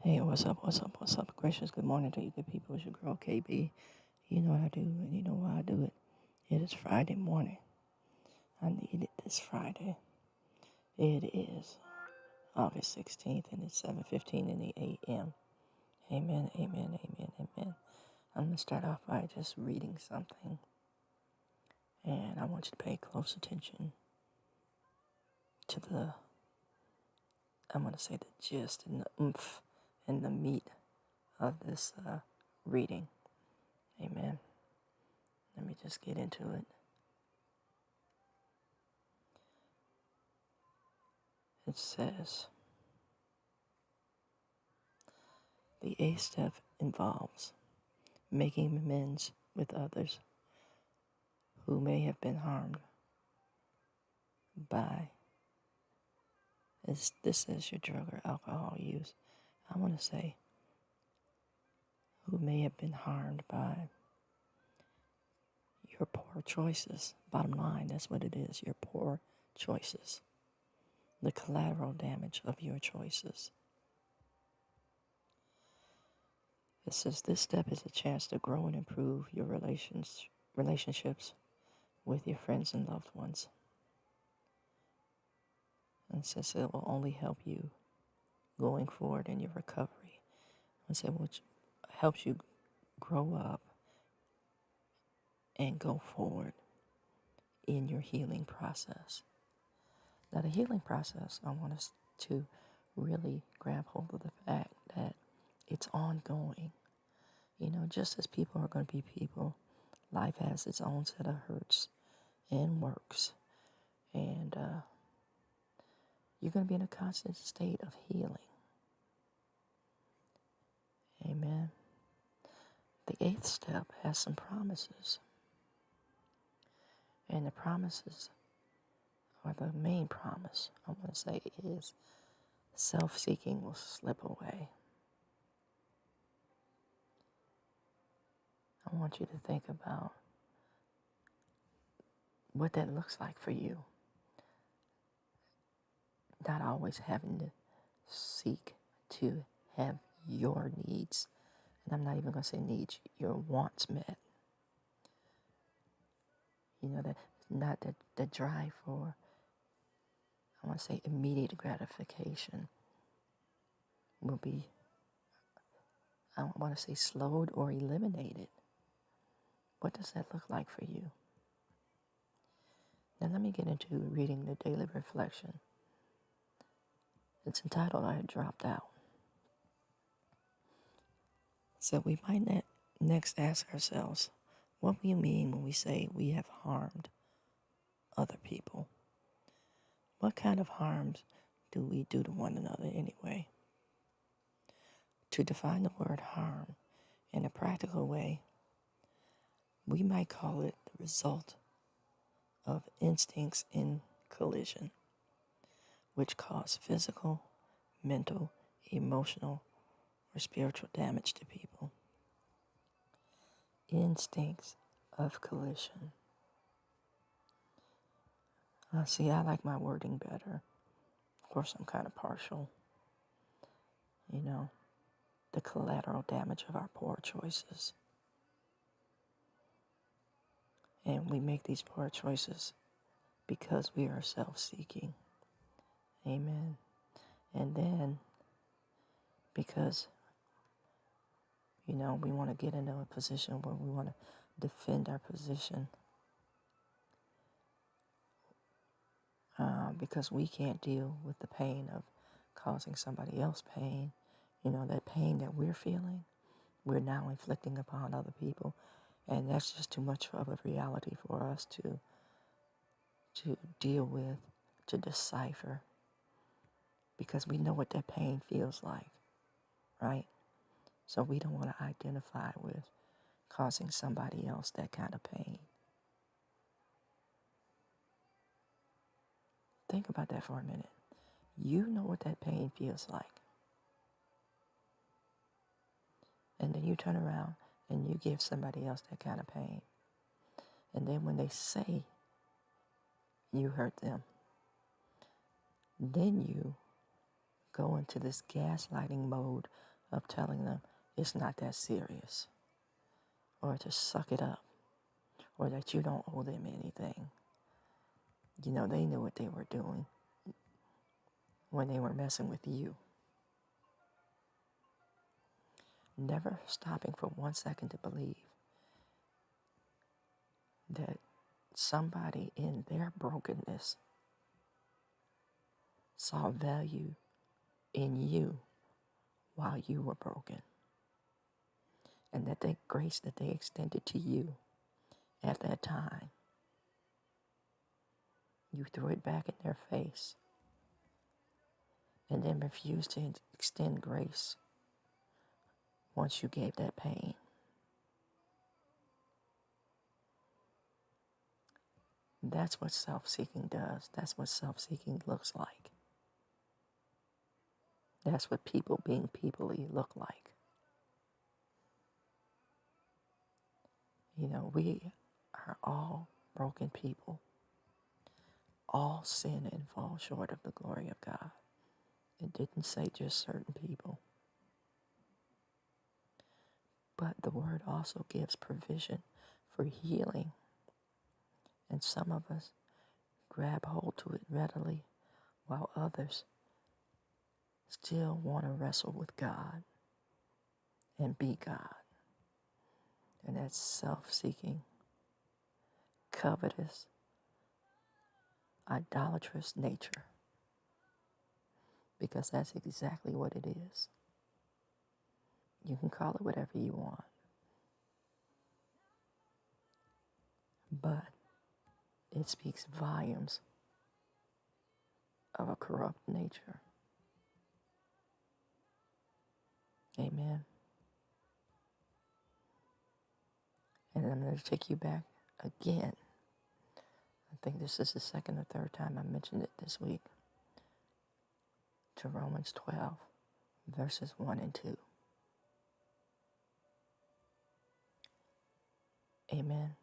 Hey, what's up? What's up? What's up? Gracious good morning to you, good people. It's your girl KB. You know what I do, and you know why I do it. It is Friday morning. I need it this Friday. It is August 16th, and it's 7:15 in the a.m. Amen, amen, amen, amen. I'm going to start off by just reading something, and I want you to pay close attention to I'm going to say the gist and the oomph and the meat of this reading. Amen. Let me just get into it. It says, the eighth step involves making amends with others who may have been harmed by, as this is your drug or alcohol use. I want to say, who may have been harmed by your poor choices. Bottom line, that's what it is, your poor choices. The collateral damage of your choices. It says this step is a chance to grow and improve your relationships with your friends and loved ones. And it says it will only help you going forward in your recovery. And so which helps you grow up and go forward in your healing process. Now, the healing process, I want us to really grab hold of the fact that it's ongoing. You know, just as people are going to be people, life has its own set of hurts and works. And you're going to be in a constant state of healing. Amen. The eighth step has some promises. And the promises, or the main promise, I want to say, is self-seeking will slip away. I want you to think about what that looks like for you. Not always having to seek to have your needs, and I'm not even going to say needs, your wants met. You know, that not the drive for, I want to say, immediate gratification will be, I want to say, slowed or eliminated. What does that look like for you? Now let me get into reading the daily reflection. It's entitled, I Dropped Out. So we might next ask ourselves, what do you mean when we say we have harmed other people? What kind of harms do we do to one another anyway? To define the word harm in a practical way, we might call it the result of instincts in collision, which cause physical, mental, emotional, or spiritual damage to people. Instincts of collision. See, I like my wording better. Of course, I'm kind of partial. You know, the collateral damage of our poor choices. And we make these poor choices because we are self-seeking. Amen. And then, because, you know, we want to get into a position where we want to defend our position. Because we can't deal with the pain of causing somebody else pain. You know, that pain that we're feeling, we're now inflicting upon other people. And that's just too much of a reality for us to deal with, to decipher. Because we know what that pain feels like, right? So we don't want to identify with causing somebody else that kind of pain. Think about that for a minute. You know what that pain feels like. And then you turn around and you give somebody else that kind of pain. And then when they say you hurt them, then you go into this gaslighting mode of telling them it's not that serious, or to suck it up, or that you don't owe them anything. You know, they knew what they were doing when they were messing with you. Never stopping for 1 second to believe that somebody in their brokenness saw value in you while you were broken. And that the grace that they extended to you at that time, you threw it back in their face and then refused to extend grace once you gave that pain. That's what self-seeking does. That's what self-seeking looks like. That's what people being people-y look like. You know, we are all broken people. All sin and fall short of the glory of God. It didn't say just certain people. But the word also gives provision for healing. And some of us grab hold to it readily, while others still want to wrestle with God and be God. And that's self-seeking, covetous, idolatrous nature. Because that's exactly what it is. You can call it whatever you want. But it speaks volumes of a corrupt nature. Amen. And I'm going to take you back again. I think this is the second or third time I mentioned it this week. To Romans 12, verses 1 and 2. Amen.